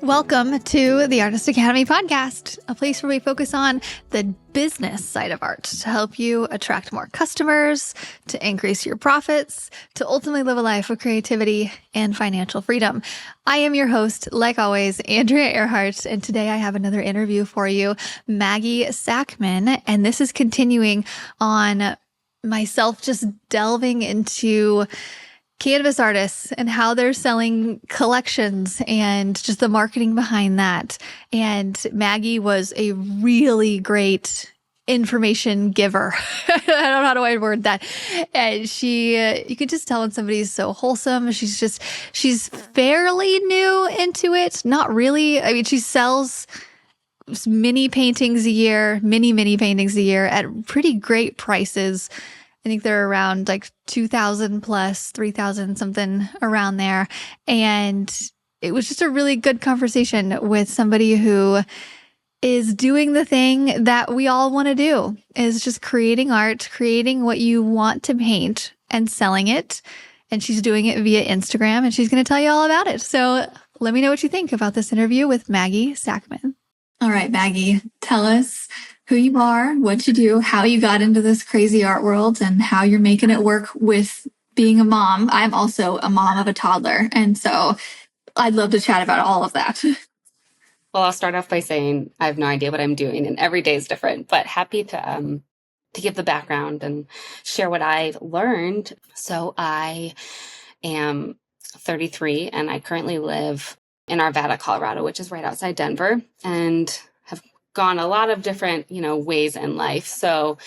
Welcome to the Artist Academy podcast, a place where we focus on the business side of art to help you attract more customers, to increase your profits, to ultimately live a life of creativity and financial freedom. I am your host, like always, Andrea Earhart, and today I have another interview for you, Maggie Sackmann, and this is continuing on myself just delving into canvas artists and how they're selling collections and just the marketing behind that. And Maggie was a really great information giver. I don't know how to word that. And you could just tell when somebody's so wholesome. She's fairly new into it. Not really. I mean, she sells mini paintings a year at pretty great prices. I think they're around like 2,000 plus 3,000, something around there. And it was just a really good conversation with somebody who is doing the thing that we all want to do, is just creating art, creating what you want to paint and selling it. And she's doing it via Instagram, and she's going to tell you all about it. So let me know what you think about this interview with Maggie Sackmann. All right, Maggie, tell us who you are, what you do, how you got into this crazy art world, and how you're making it work with being a mom. I'm also a mom of a toddler, and so I'd love to chat about all of that. Well, I'll start off by saying I have no idea what I'm doing, and every day is different, but happy to give the background and share what I've learned. So I am 33, and I currently live in Arvada, Colorado, which is right outside Denver, and have gone a lot of different, ways in life. So,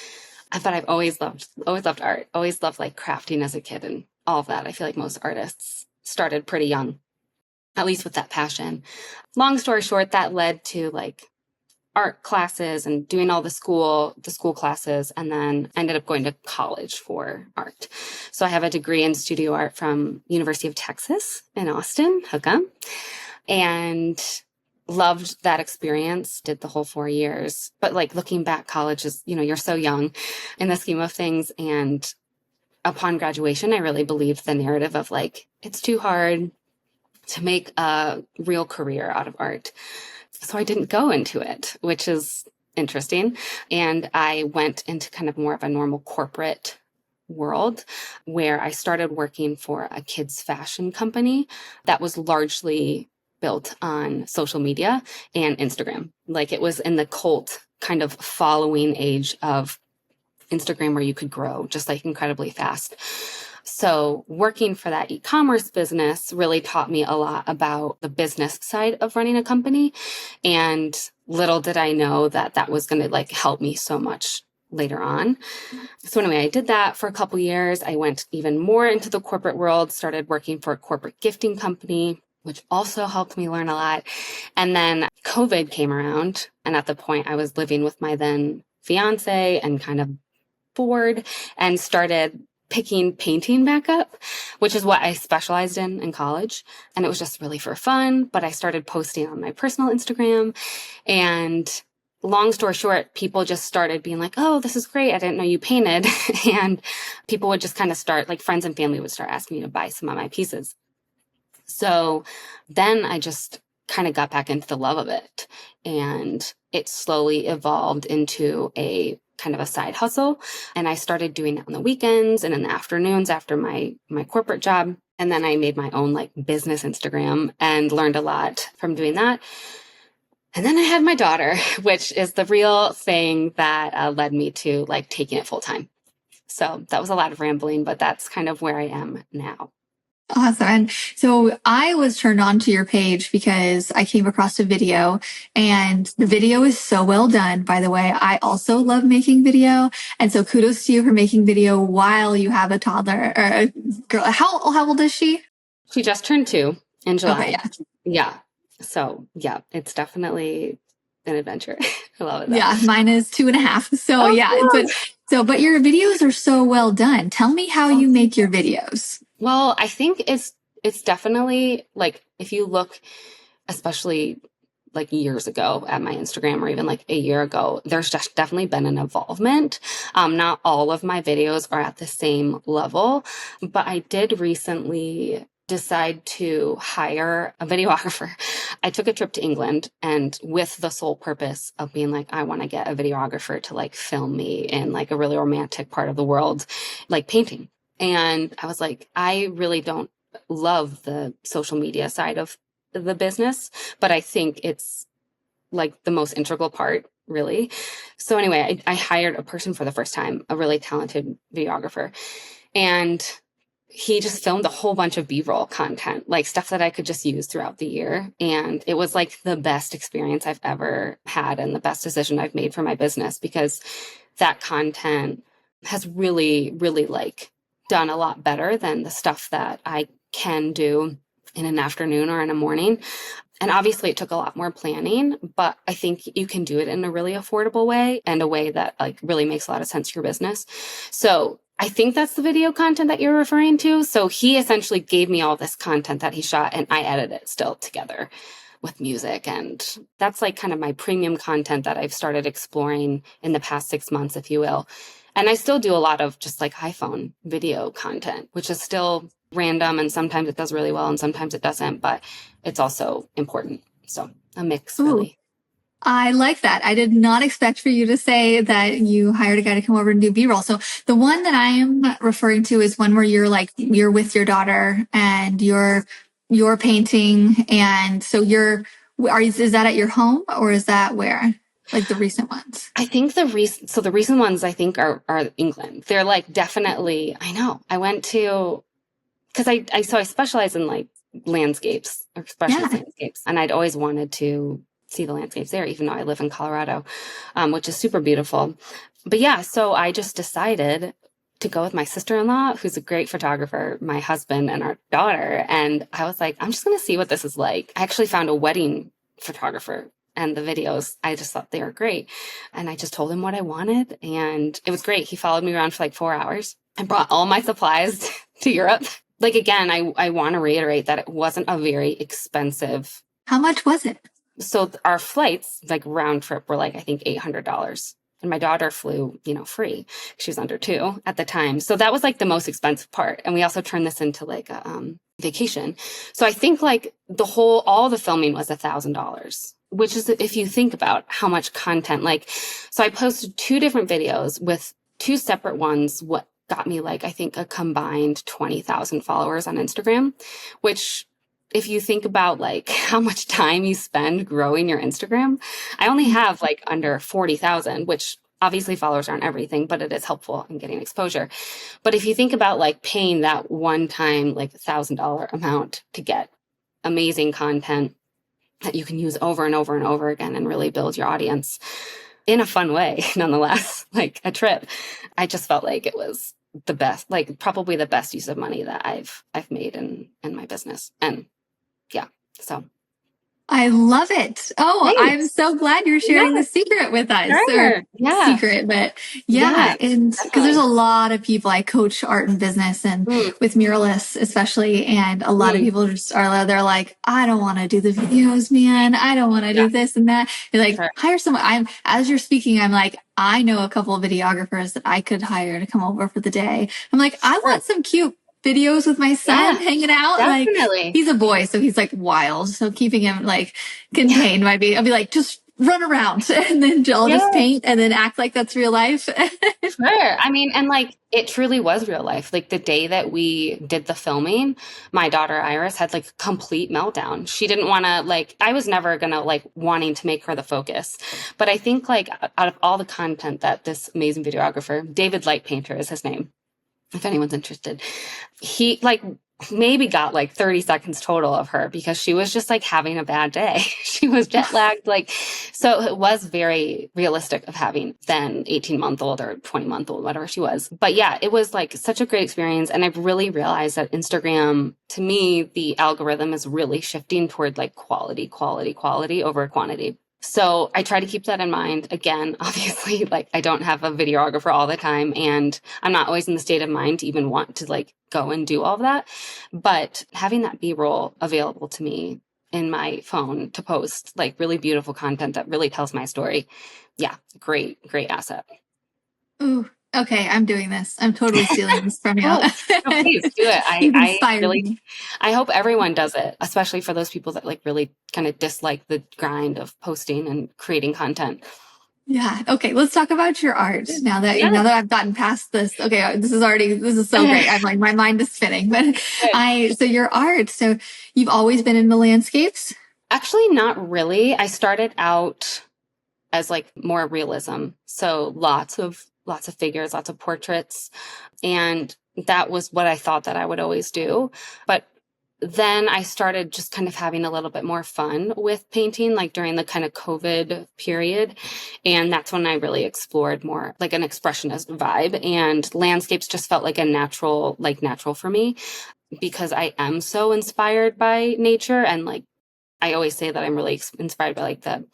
but I've always loved art, always loved like crafting as a kid and all of that. I feel like most artists started pretty young, at least with that passion. Long story short, that led to like art classes and doing all the school classes. And then I ended up going to college for art. So I have a degree in studio art from University of Texas in Austin, hook 'em. And loved that experience, did the whole 4 years. But like looking back, college is, you're so young in the scheme of things. And upon graduation, I really believed the narrative of like, it's too hard to make a real career out of art. So I didn't go into it, which is interesting. And I went into kind of more of a normal corporate world where I started working for a kids fashion company that was largely built on social media and Instagram. Like it was in the cult kind of following age of Instagram where you could grow just like incredibly fast. So working for that e-commerce business really taught me a lot about the business side of running a company. And little did I know that that was going to like help me so much later on. So anyway, I did that for a couple years. I went even more into the corporate world, started working for a corporate gifting company, which also helped me learn a lot. And then COVID came around. And at the point I was living with my then fiance and kind of bored and started picking painting back up, which is what I specialized in college. And it was just really for fun. But I started posting on my personal Instagram. And long story short, people just started being like, oh, this is great. I didn't know you painted. And people would just kind of start, like friends and family would start asking me to buy some of my pieces. So then I just kind of got back into the love of it, and it slowly evolved into a kind of a side hustle. And I started doing it on the weekends and in the afternoons after my corporate job. And then I made my own like business Instagram and learned a lot from doing that. And then I had my daughter, which is the real thing that led me to like taking it full time. So that was a lot of rambling, but that's kind of where I am now. Awesome. And so I was turned on to your page because I came across a video, and the video is so well done. By the way, I also love making video. And so kudos to you for making video while you have a toddler or a girl. How old is she? She just turned 2 in July. Okay, yeah. Yeah. So yeah, it's definitely an adventure. I love it. Though. Yeah. Mine is 2.5. So yeah. But your videos are so well done. Tell me how you make your videos. Well, I think it's definitely like, if you look, especially like years ago at my Instagram or even like a year ago, there's just definitely been an evolvement. Not all of my videos are at the same level, but I did recently decide to hire a videographer. I took a trip to England, and with the sole purpose of being like, I want to get a videographer to like film me in like a really romantic part of the world, like painting. And I was like, I really don't love the social media side of the business, but I think it's like the most integral part, really. So anyway, I hired a person for the first time, a really talented videographer. And he just filmed a whole bunch of B-roll content, like stuff that I could just use throughout the year. And it was like the best experience I've ever had and the best decision I've made for my business, because that content has really, really like done a lot better than the stuff that I can do in an afternoon or in a morning. And obviously it took a lot more planning, but I think you can do it in a really affordable way and a way that like really makes a lot of sense to your business. So I think that's the video content that you're referring to. So he essentially gave me all this content that he shot, and I edited it still together with music. And that's like kind of my premium content that I've started exploring in the past 6 months, if you will. And I still do a lot of just like iPhone video content, which is still random. And sometimes it does really well and sometimes it doesn't, but it's also important. So a mix, really. I like that. I did not expect for you to say that you hired a guy to come over and do B-roll. So the one that I am referring to is one where you're with your daughter and you're painting. And so is that at your home or is that where? Like the recent ones? I think the recent ones I think are England. They're like definitely, I know. I went to, because I specialize in like landscapes, or expressionist landscapes. And I'd always wanted to see the landscapes there, even though I live in Colorado, which is super beautiful. But yeah, so I just decided to go with my sister-in-law, who's a great photographer, my husband, and our daughter. And I was like, I'm just going to see what this is like. I actually found a wedding photographer, and the videos, I just thought they were great. And I just told him what I wanted, and it was great. He followed me around for like 4 hours. I brought all my supplies to Europe. Like, again, I want to reiterate that it wasn't a very expensive. How much was it? So our flights, like round trip, were like, I think $800. And my daughter flew, free. She was under 2 at the time. So that was like the most expensive part. And we also turned this into like a vacation. So I think like all the filming was $1,000, which is, if you think about how much content, like, so I posted 2 different videos with 2 separate ones. What got me like, I think a combined 20,000 followers on Instagram, which, if you think about like how much time you spend growing your Instagram, I only have like under 40,000, which obviously followers aren't everything, but it is helpful in getting exposure. But if you think about like paying that one time, like $1,000 amount to get amazing content that you can use over and over and over again and really build your audience in a fun way, nonetheless, like a trip, I just felt like it was the best, like probably the best use of money that I've made in my business. And yeah, so. I love it. Oh, Thanks. I'm so glad you're sharing the secret with us. Sure. Or secret, but and because there's a lot of people, I coach art and business and with muralists especially, and a lot of people just they're like, I don't want to do the videos, man. I don't want to do this and that. You're like, hire someone. As you're speaking, I'm like, I know a couple of videographers that I could hire to come over for the day. I'm like, I want some cute videos with my son hanging out. Definitely. Like, he's a boy, so he's like wild. So keeping him like contained might be, I'll be like, just run around and then I'll just paint and then act like that's real life. Sure. I mean, and like it truly was real life. Like the day that we did the filming, my daughter Iris had like a complete meltdown. She didn't want to, like, I was never going to like wanting to make her the focus. But I think like out of all the content that this amazing videographer, David Light Painter is his name, if anyone's interested, he like maybe got like 30 seconds total of her because she was just like having a bad day. She was jet lagged. Like, so it was very realistic of having then 18-month-old or 20-month-old, whatever she was. But yeah, it was like such a great experience. And I've really realized that Instagram, to me, the algorithm is really shifting toward like quality over quantity. So I try to keep that in mind. Again, obviously, like I don't have a videographer all the time and I'm not always in the state of mind to even want to like go and do all of that. But having that B-roll available to me in my phone to post like really beautiful content that really tells my story. Yeah, great asset. Ooh, Okay, I'm doing this. I'm totally stealing this from you. Oh, no, please do it. You've inspired me. I hope everyone does it, especially for those people that like really kind of dislike the grind of posting and creating content. Yeah. Okay. Let's talk about your art Yeah. now that I've gotten past this. Okay. This is so great. I'm like, my mind is spinning, but so your art. So you've always been into landscapes? Actually, not really. I started out as like more realism. So lots of figures, lots of portraits. And that was what I thought that I would always do. But then I started just kind of having a little bit more fun with painting, like during the kind of COVID period. And that's when I really explored more like an expressionist vibe, and landscapes just felt like natural for me, because I am so inspired by nature. And like, I always say that I'm really inspired by like the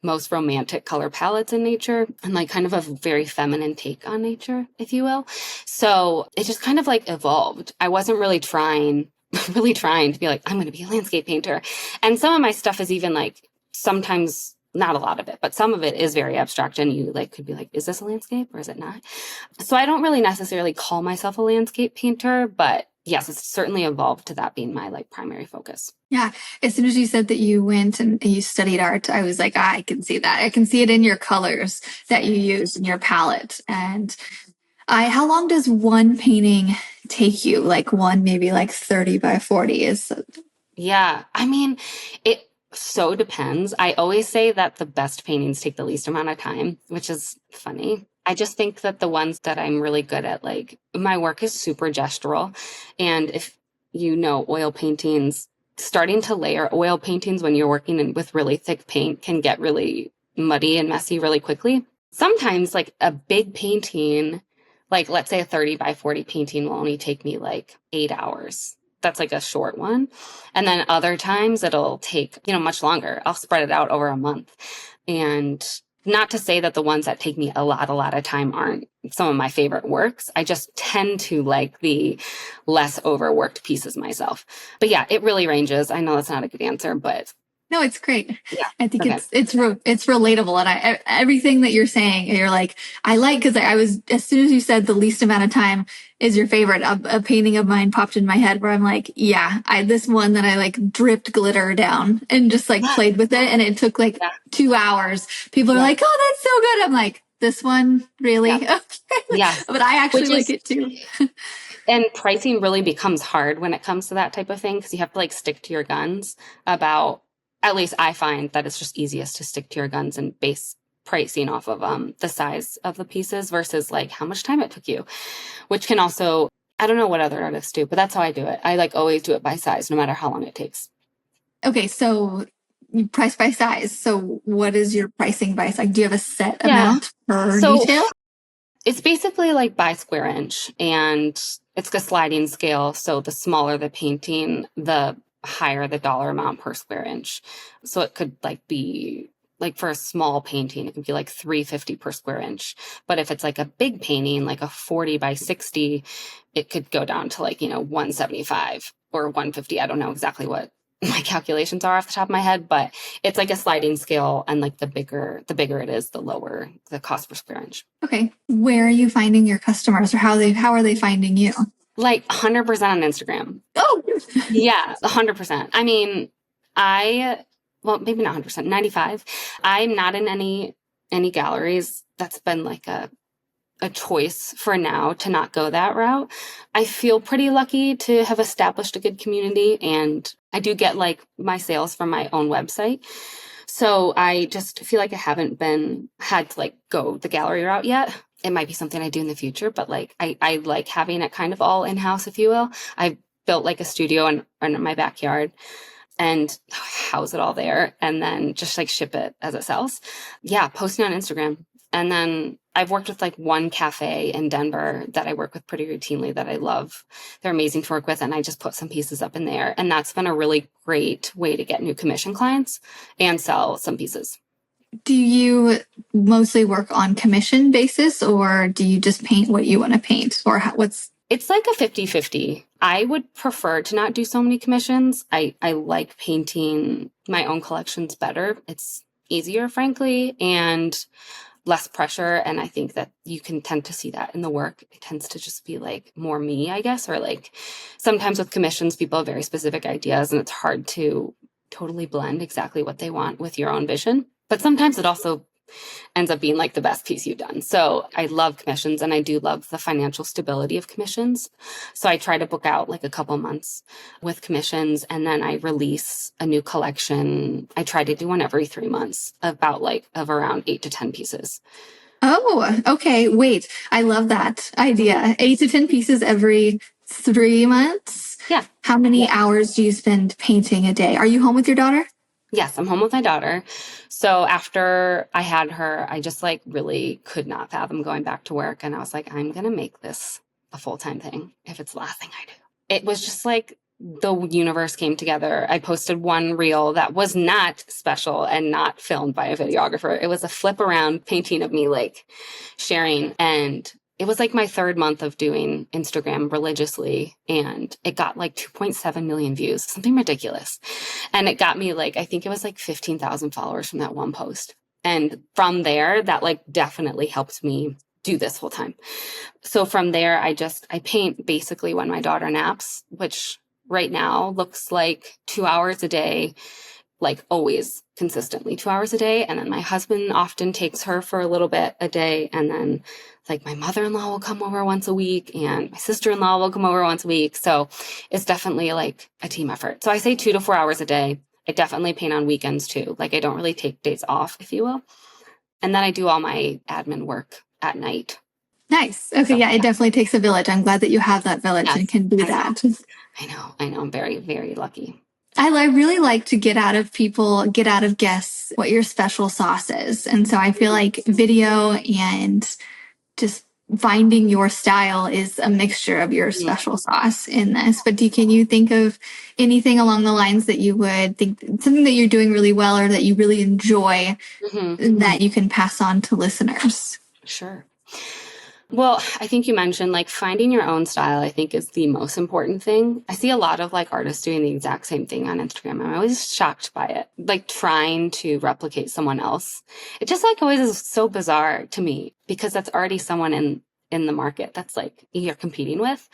most romantic color palettes in nature, and like kind of a very feminine take on nature, if you will. So it just kind of like evolved. I wasn't really trying to be like, I'm going to be a landscape painter. And some of my stuff is even like, sometimes, not a lot of it, but some of it is very abstract, and you like could be like, is this a landscape or is it not? So I don't really necessarily call myself a landscape painter, but yes, it's certainly evolved to that being my like primary focus. Yeah. As soon as you said that you went and you studied art, I was like, I can see that. I can see it in your colors that you use in your palette. And how long does one painting take you? Like one, maybe like 30 by 40 is. Yeah. I mean, it so depends. I always say that the best paintings take the least amount of time, which is funny. I just think that the ones that I'm really good at, like my work is super gestural. And if you know oil paintings, starting to layer oil paintings when you're working with really thick paint can get really muddy and messy really quickly. Sometimes like a big painting, like let's say a 30 by 40 painting, will only take me like 8 hours. That's like a short one. And then other times it'll take, much longer. I'll spread it out over a month. And not to say that the ones that take me a lot of time aren't some of my favorite works. I just tend to like the less overworked pieces myself. But yeah, it really ranges. I know that's not a good answer, but No, it's great. yeah. I think it's relatable, and everything that you're saying, you're like, I like, because I was, as soon as you said the least amount of time is your favorite, a painting of mine popped in my head where I'm like, yeah, this one that I like dripped glitter down and just like played with it, and it took like 2 hours. People are like, oh, that's so good. I'm like, this one really? Yeah. Yeah. But I actually like it too. And pricing really becomes hard when it comes to that type of thing, because you have to like stick to your guns about, at least I find that it's just easiest to stick to your guns and base pricing off of the size of the pieces versus like how much time it took you, which can also, I don't know what other artists do, but that's how I do it. I like always do it by size, no matter how long it takes. Okay, so you price by size. So what is your pricing by size? Like, do you have a set amount per detail? It's basically like by square inch, and it's a sliding scale. So the smaller the painting, the higher the dollar amount per square inch. So it could like be like, for a small painting, it could be like $3.50 per square inch. But if it's like a big painting, like a 40 by 60, it could go down to like, $175 or $150. I don't know exactly what my calculations are off the top of my head, but it's like a sliding scale, and like the bigger it is, the lower the cost per square inch. Okay. Where are you finding your customers, or how are they finding you? Like 100% on Instagram. Oh, yeah, 100%. I mean, well, maybe not 100%, 95. I'm not in any galleries. That's been like a choice for now to not go that route. I feel pretty lucky to have established a good community, and I do get like my sales from my own website. So I just feel like I haven't had to like go the gallery route yet. It might be something I do in the future, but like I like having it kind of all in-house, if you will. I've built like a studio in my backyard and house it all there, and then just like ship it as it sells. Yeah, posting on Instagram. And then I've worked with like one cafe in Denver that I work with pretty routinely that I love. They're amazing to work with, and I just put some pieces up in there. And that's been a really great way to get new commission clients and sell some pieces. Do you mostly work on commission basis, or do you just paint what you want to paint? Or It's like a 50-50. I would prefer to not do so many commissions. I like painting my own collections better. It's easier, frankly. And less pressure. And I think that you can tend to see that in the work. It tends to just be like more me, I guess, or like sometimes with commissions, people have very specific ideas and it's hard to totally blend exactly what they want with your own vision. But sometimes it also ends up being like the best piece you've done. So I love commissions and I do love the financial stability of commissions. So I try to book out like a couple months with commissions and then I release a new collection. I try to do one every 3 months of around 8 to 10 pieces. Oh, okay. Wait, I love that idea. 8 to 10 pieces every 3 months. Yeah. How many hours do you spend painting a day? Are you home with your daughter? Yes, I'm home with my daughter. So after I had her, I just like really could not fathom going back to work. And I was like, I'm going to make this a full-time thing if it's the last thing I do. It was just like the universe came together. I posted one reel that was not special and not filmed by a videographer. It was a flip around painting of me like sharing, and it was like my 3rd month of doing Instagram religiously, and it got like 2.7 million views, something ridiculous. And it got me like, I think it was like 15,000 followers from that one post. And from there, that like definitely helped me do this full time. So from there, I paint basically when my daughter naps, which right now looks like 2 hours a day, like always consistently 2 hours a day. And then my husband often takes her for a little bit a day. And then like my mother-in-law will come over once a week and my sister-in-law will come over once a week. So it's definitely like a team effort. So I say 2 to 4 hours a day. I definitely paint on weekends too. Like I don't really take days off, if you will. And then I do all my admin work at night. Nice. Okay. So, yeah, it definitely takes a village. I'm glad that you have that village yes, and can do that. I know. I'm very, very lucky. I really like to get out of guests what your special sauce is. And so I feel like video and just finding your style is a mixture of your special sauce in this. But can you think of anything along the lines that you would think something that you're doing really well or that you really enjoy that you can pass on to listeners? Sure. Well, I think you mentioned like finding your own style, I think is the most important thing. I see a lot of like artists doing the exact same thing on Instagram. I'm always shocked by it, like trying to replicate someone else. It just like always is so bizarre to me because that's already someone in the market that's like you're competing with.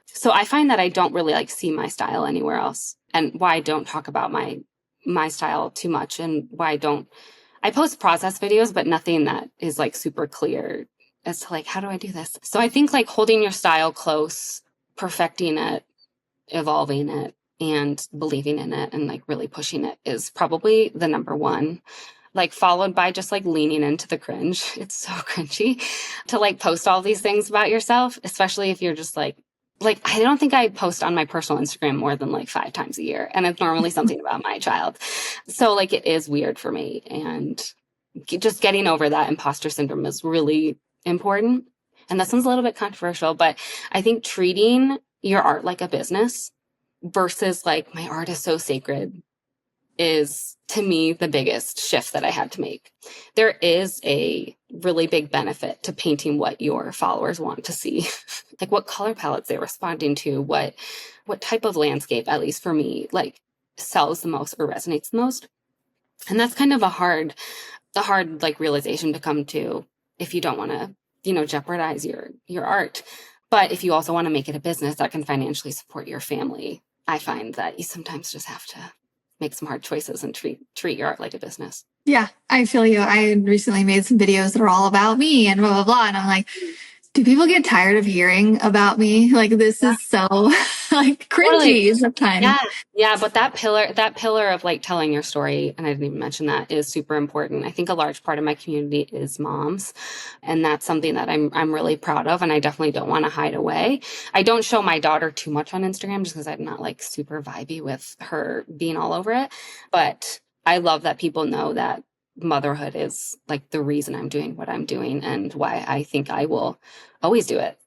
So I find that I don't really like see my style anywhere else, and why I don't talk about my style too much, and why I post process videos, but nothing that is like super clear as to like, how do I do this? So I think like holding your style close, perfecting it, evolving it, and believing in it and like really pushing it is probably the number one, like followed by just like leaning into the cringe. It's so cringy to like post all these things about yourself, especially if you're just like, I don't think I post on my personal Instagram more than like 5 times a year. And it's normally something about my child. So like, it is weird for me. And just getting over that imposter syndrome is really important. And that sounds a little bit controversial, but I think treating your art like a business versus like my art is so sacred is to me the biggest shift that I had to make. There is a really big benefit to painting what your followers want to see, like what color palettes they're responding to, what type of landscape, at least for me, like sells the most or resonates the most. And that's kind of the hard like realization to come to if you don't want to, jeopardize your art. But if you also want to make it a business that can financially support your family, I find that you sometimes just have to make some hard choices and treat your art like a business. Yeah, I feel you. I recently made some videos that are all about me and blah, blah, blah. And I'm like, do people get tired of hearing about me? Like, this is so like cringy sometimes. Yeah. But that pillar of like telling your story, and I didn't even mention that, is super important. I think a large part of my community is moms, and that's something that I'm really proud of, and I definitely don't want to hide away. I don't show my daughter too much on Instagram just because I'm not like super vibey with her being all over it. But I love that people know that motherhood is like the reason I'm doing what I'm doing and why I think I will always do it.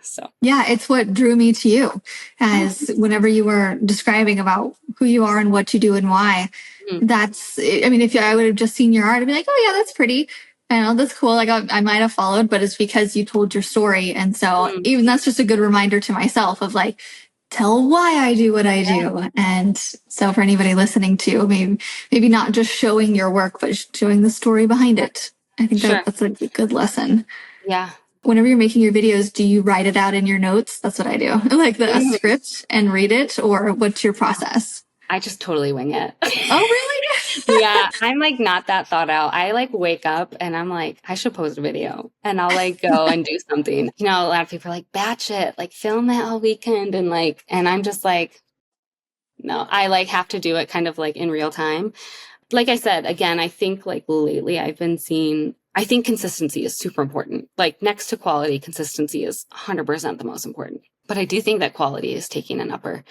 So yeah, it's what drew me to you, as whenever you were describing about who you are and what you do and why. That's, I mean, if I would have just seen your art, I'd be like, oh yeah, that's pretty. I know that's cool. Like I might have followed, but it's because you told your story. And so even that's just a good reminder to myself of like, tell why I do what I do. And so for anybody listening to, maybe not just showing your work, but showing the story behind it. I think Sure. that's a good lesson. Yeah. Whenever you're making your videos, do you write it out in your notes? That's what I do. Like a Mhm. script and read it, or what's your process? I just totally wing it. Oh, really? Yeah, I'm like not that thought out. I like wake up and I'm like, I should post a video and I'll like go and do something. You know, a lot of people are like, batch it, like film it all weekend and I'm just like, no, I like have to do it kind of like in real time. Like I said, again, I think like lately I think consistency is super important. Like next to quality, consistency is 100% the most important. But I do think that quality is taking an upper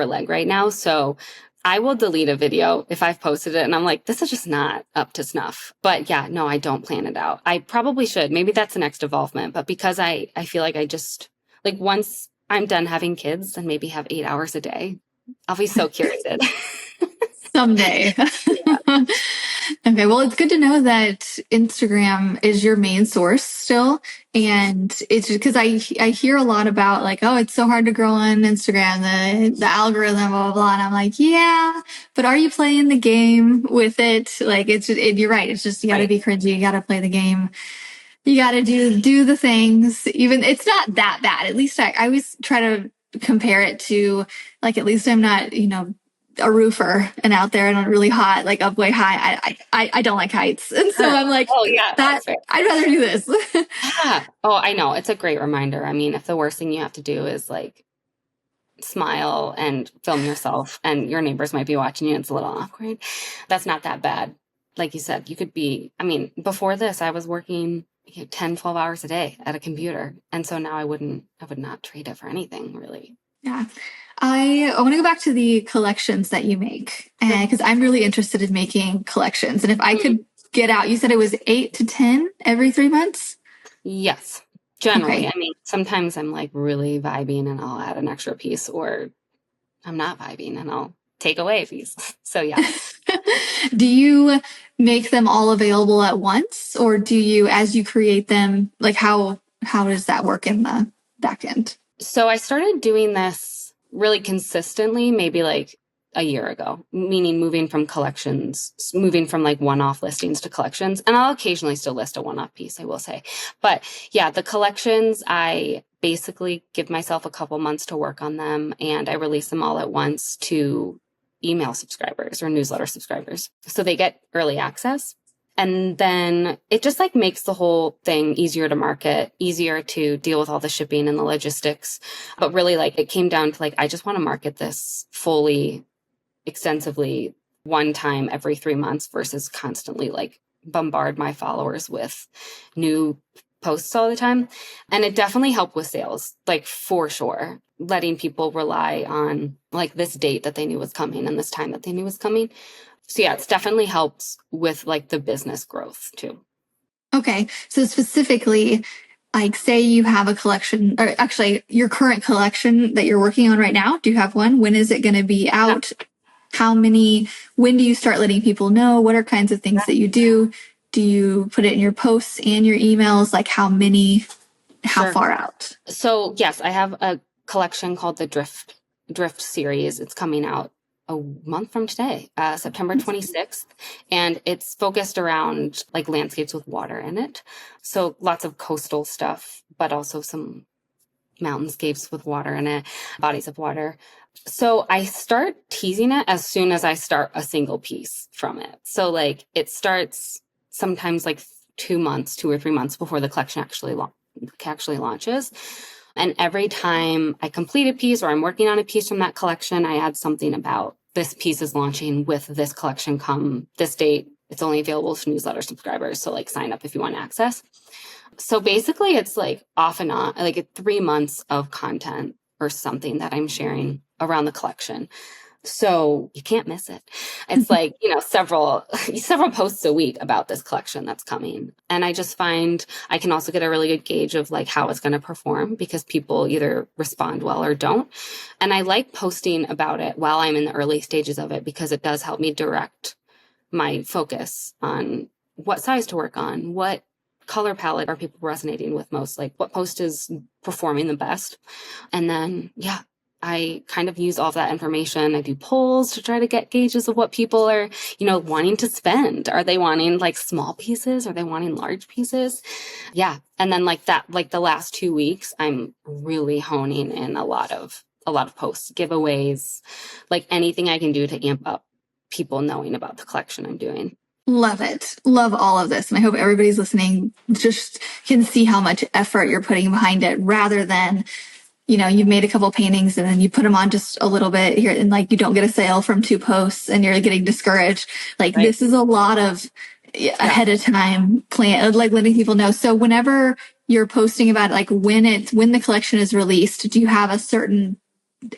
leg right now. So I will delete a video if I've posted it and I'm like, this is just not up to snuff. But yeah, no, I don't plan it out. I probably should. Maybe that's the next evolvement. But because I feel like I just like once I'm done having kids, then maybe have 8 hours a day. I'll be so curated. Someday. Okay, well, it's good to know that Instagram is your main source still. And it's just because I hear a lot about like, oh, it's so hard to grow on Instagram, the algorithm, blah, blah, blah. And I'm like, yeah, but are you playing the game with it? Like, you're right. It's just, you got to Right. be cringy. You got to play the game. You got to do the things. Even it's not that bad. At least I always try to compare it to like, at least I'm not, a roofer and out there and really hot, like up way high. I don't like heights. And so Sure. I'm like, Oh, yeah, that that's fair. I'd rather do this. Yeah. Oh, I know. It's a great reminder. I mean, if the worst thing you have to do is like smile and film yourself and your neighbors might be watching you, it's a little awkward. That's not that bad. Like you said, you could be, I mean, before this, I was working 10, 12 hours a day at a computer. And so now I would not trade it for anything really. Yeah. I want to go back to the collections that you make because I'm really interested in making collections. And if I could get out, you said it was 8 to 10 every 3 months? Yes. Generally. Okay. I mean, sometimes I'm like really vibing and I'll add an extra piece, or I'm not vibing and I'll take away a piece. So yeah. Do you make them all available at once, or do you, as you create them, like how does that work in the back end? So I started doing this really consistently, maybe like a year ago, meaning moving from like one-off listings to collections. And I'll occasionally still list a one-off piece, I will say. But yeah, the collections, I basically give myself a couple months to work on them and I release them all at once to email subscribers or newsletter subscribers. So they get early access. And then it just like makes the whole thing easier to market, easier to deal with all the shipping and the logistics. But really like it came down to like, I just want to market this fully, extensively, one time every 3 months versus constantly like bombard my followers with new posts all the time. And it definitely helped with sales, like for sure, letting people rely on like this date that they knew was coming and this time that they knew was coming. So yeah, it's definitely helped with like the business growth too. Okay. So specifically, like say you have a collection, or actually your current collection that you're working on right now. Do you have one? When is it going to be out? When do you start letting people know? What are kinds of things that you do? Do you put it in your posts and your emails? Like how Sure. far out? So yes, I have a collection called the Drift series. It's coming out a month from today, September 26th. And it's focused around like landscapes with water in it. So lots of coastal stuff, but also some mountainscapes with water in it, bodies of water. So I start teasing it as soon as I start a single piece from it. So like it starts sometimes like 2 or 3 months before the collection actually launches. And every time I complete a piece or I'm working on a piece from that collection, I add something about this piece is launching with this collection come this date. It's only available to newsletter subscribers. So like sign up if you want access. So basically it's like off and on, like 3 months of content or something that I'm sharing around the collection. So you can't miss it. It's like, several posts a week about this collection that's coming. And I just find I can also get a really good gauge of like how it's going to perform because people either respond well or don't. And I like posting about it while I'm in the early stages of it because it does help me direct my focus on what size to work on, what color palette are people resonating with most, like what post is performing the best. And then, yeah, I kind of use all of that information. I do polls to try to get gauges of what people are, wanting to spend. Are they wanting like small pieces? Are they wanting large pieces? Yeah. And then like the last 2 weeks, I'm really honing in a lot of posts, giveaways, like anything I can do to amp up people knowing about the collection I'm doing. Love it. Love all of this. And I hope everybody's listening just can see how much effort you're putting behind it rather than, you've made a couple paintings and then you put them on just a little bit here and like you don't get a sale from 2 posts and you're getting discouraged. Like Right. This is a lot of ahead of time plan, like letting people know. So whenever you're posting about it, like when the collection is released, do you have a certain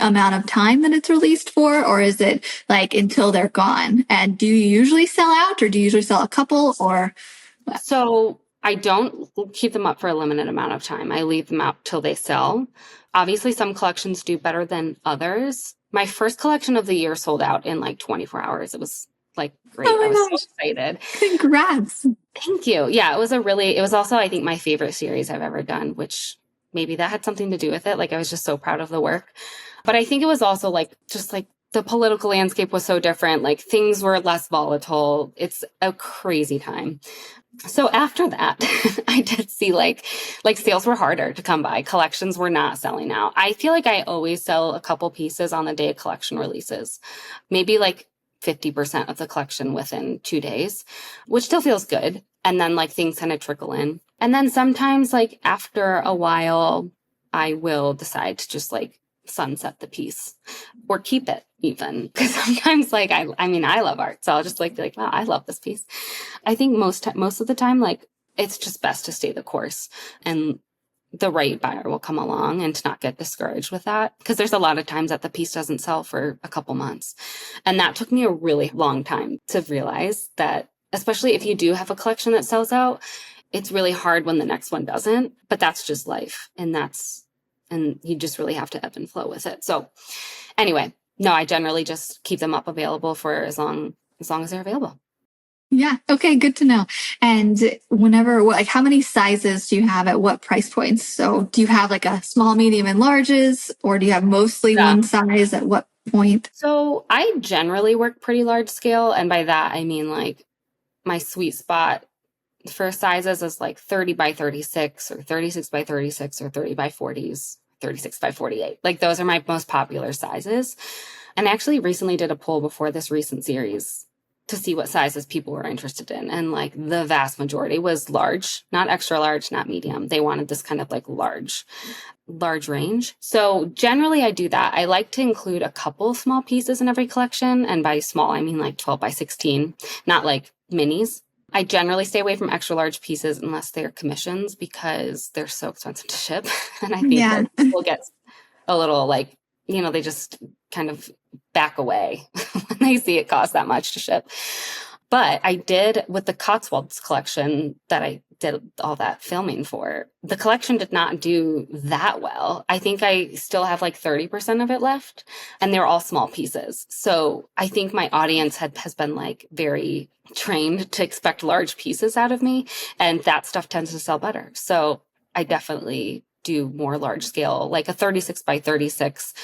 amount of time that it's released for, or is it like until they're gone? And do you usually sell out, or do you usually sell a couple, or? So I don't keep them up for a limited amount of time. I leave them out till they sell. Obviously, some collections do better than others. My first collection of the year sold out in like 24 hours. It was like great. Oh my I was gosh. so excited. Congrats. Thank you. Yeah, it was also, I think, my favorite series I've ever done, which maybe that had something to do with it. Like I was just so proud of the work. But I think it was also like, just like the political landscape was so different. Like things were less volatile. It's a crazy time. So after that, I did see like sales were harder to come by. Collections were not selling out. I feel like I always sell a couple pieces on the day a collection releases, maybe like 50% of the collection within 2 days, which still feels good. And then like things kind of trickle in. And then sometimes like after a while, I will decide to just like sunset the piece or keep it even. Because sometimes like, I love art. So I'll just like be like, wow, I love this piece. I think most of the time, like it's just best to stay the course and the right buyer will come along and to not get discouraged with that. Because there's a lot of times that the piece doesn't sell for a couple months. And that took me a really long time to realize that, especially if you do have a collection that sells out, it's really hard when the next one doesn't, but that's just life. And you just really have to ebb and flow with it. So anyway, no, I generally just keep them up available for as long as they're available. Yeah. Okay. Good to know. And how many sizes do you have at what price points? So do you have like a small, medium, and larges, or do you have mostly one size at what point? So I generally work pretty large scale. And by that, I mean like my sweet spot for sizes is like 30 by 36 or 36 by 36 or 30 by 40s, 36 by 48. Like those are my most popular sizes. And I actually recently did a poll before this recent series to see what sizes people were interested in. And like the vast majority was large, not extra large, not medium. They wanted this kind of like large range. So generally I do that. I like to include a couple small pieces in every collection. And by small, I mean like 12 by 16, not like minis. I generally stay away from extra large pieces unless they're commissions because they're so expensive to ship. And I think that people get a little like, they just kind of back away when they see it costs that much to ship. But I did with the Cotswolds collection that I did all that filming for. The collection did not do that well. I think I still have like 30% of it left, and they're all small pieces. So I think my audience has been like very trained to expect large pieces out of me, and that stuff tends to sell better. So I definitely do more large scale, like a 36 by 36.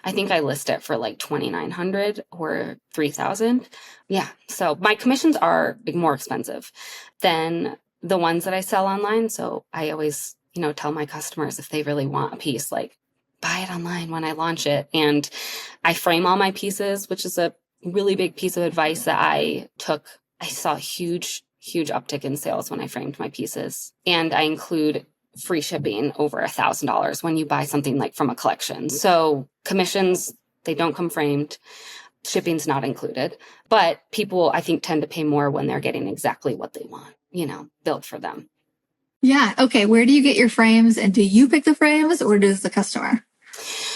I think I list it for like $2,900 or $3,000. Yeah. So my commissions are more expensive than the ones that I sell online. So I always, tell my customers if they really want a piece, like buy it online when I launch it. And I frame all my pieces, which is a really big piece of advice that I took. I saw a huge uptick in sales when I framed my pieces. And I include free shipping over $1,000 when you buy something like from a collection. So commissions, they don't come framed. Shipping's not included, but people, I think, tend to pay more when they're getting exactly what they want, built for them. Yeah. Okay. Where do you get your frames, and do you pick the frames or does the customer?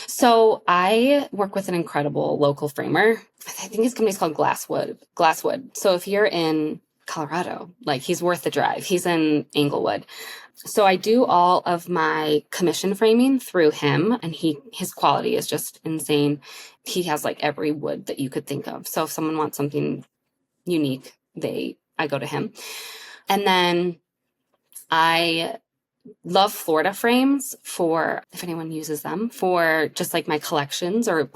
So I work with an incredible local framer. I think his company's called Glasswood. So if you're in Colorado, like he's worth the drive. He's in Englewood. So I do all of my commission framing through him, and his quality is just insane. He has like every wood that you could think of. So if someone wants something unique, I go to him. And then I love Florida frames for, if anyone uses them, for just like my collections or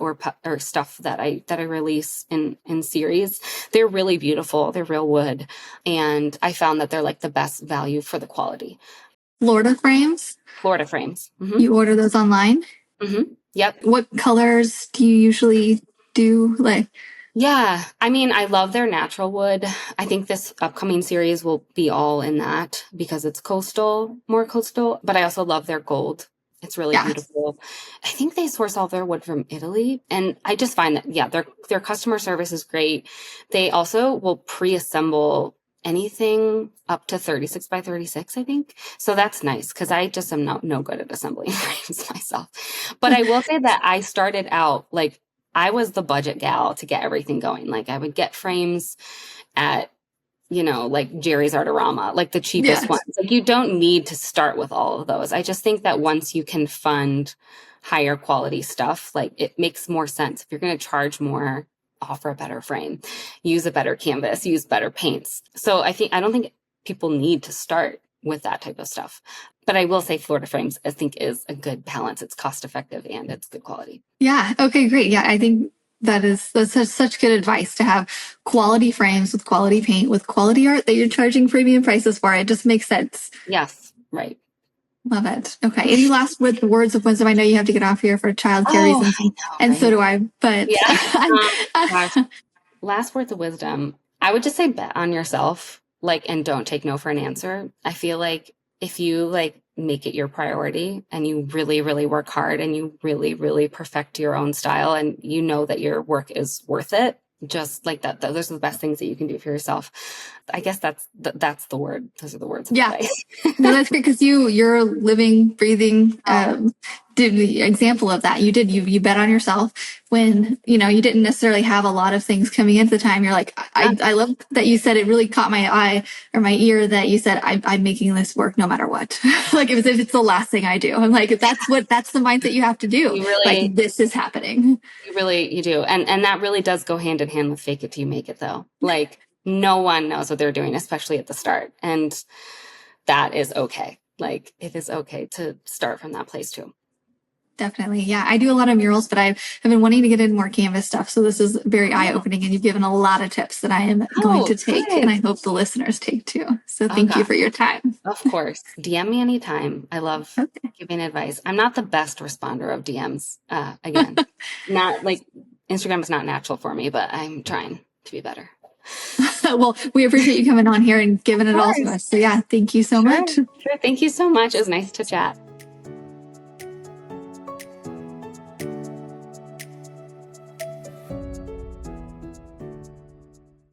stuff that I release in series. They're really beautiful. They're real wood. And I found that they're like the best value for the quality. Florida frames? Florida frames. You order those online? Yep. What colors do you usually do? Yeah, I mean, I love their natural wood. I think this upcoming series will be all in that because it's more coastal, but I also love their gold. It's really beautiful. I think they source all their wood from Italy, and I just find that, yeah, their customer service is great. They also will pre-assemble anything up to 36 by 36, I think. So that's nice because I just am no good at assembling frames myself. But I will say that I started out like, I was the budget gal to get everything going. Like I would get frames at, like Jerry's Artorama, like the cheapest ones. Like you don't need to start with all of those. I just think that once you can fund higher quality stuff, like it makes more sense. If you're going to charge more, offer a better frame, use a better canvas, use better paints. So I don't think people need to start with that type of stuff. But I will say Florida frames, I think, is a good balance. It's cost effective and it's good quality. Yeah. Okay, great. Yeah, I think that's such good advice to have quality frames with quality paint, with quality art that you're charging premium prices for. It just makes sense. Yes, right. Love it. Okay. Any last words of wisdom? I know you have to get off here for childcare reasons, and so do I. But last words of wisdom, I would just say bet on yourself, and don't take no for an answer. I feel like if you make it your priority and you really, really work hard and you really, really perfect your own style and you know that your work is worth it, just like that, those are the best things that you can do for yourself. I guess that's the word. Those are the words. Yeah. No, that's great because you're living, breathing the example of that. You bet on yourself when, you didn't necessarily have a lot of things coming into the time. You're like, I love that you said, it really caught my eye or my ear that you said, I'm making this work no matter what. Like if it's the last thing I do. I'm like, that's the mindset you have to do. You really, this is happening. You do. And that really does go hand in hand with fake it till you make it though. Like no one knows what they're doing, especially at the start. And that is okay. Like it is okay to start from that place too. Definitely. Yeah. I do a lot of murals, but I've been wanting to get in more canvas stuff. So this is very eye-opening and you've given a lot of tips that I am going to take and I hope the listeners take too. So thank you for your time. Of course. DM me anytime. I love giving advice. I'm not the best responder of DMs. Again, not like Instagram is not natural for me, but I'm trying to be better. Well, we appreciate you coming on here and giving it all to us. So yeah, thank you so much. Sure. Thank you so much. It was nice to chat.